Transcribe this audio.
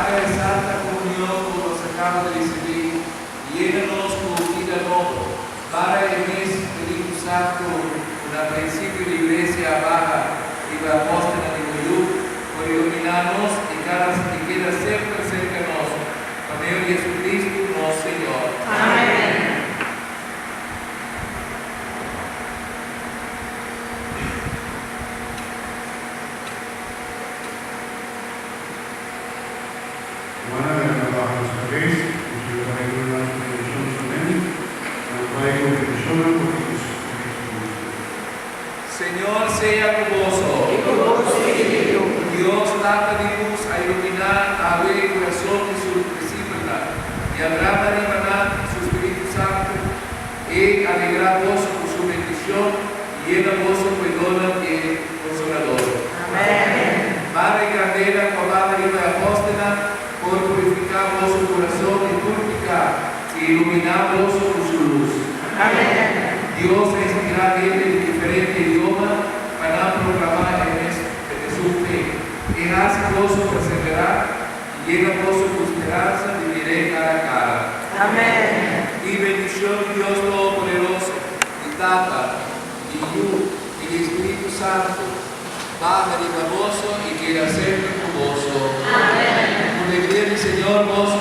paga y santa comunión como nos acaba de recibir, llénanos con vida nueva, para el Espíritu Santo, una principio de iglesia baja y la apóstola de Dios, por iluminarnos y queda siempre cerca de nosotros. Por medio de Jesucristo, nuestro Señor. Amén. Señor sea con vosotros. Dios trata de luz a iluminar a ver el corazón de su discípula y habrá de emanar su Espíritu Santo y alegrar vos con su bendición y llena vos perdona y consolador. Amén. Madre Candela, Padre y Apóstola, por purificar vos corazón y purificar y iluminar vos con su luz. Amén. Dios inspirará gente de diferente idioma para proclamar en su fe. Y hace vos perseverar y llega vos con esperanza de vivir cara a cara. Amén. Y bendición de Dios Todopoderoso, y Tata, y Hijo, y el Espíritu Santo, baja de vos y queda siempre con vos. Amén. Con alegría del Señor vos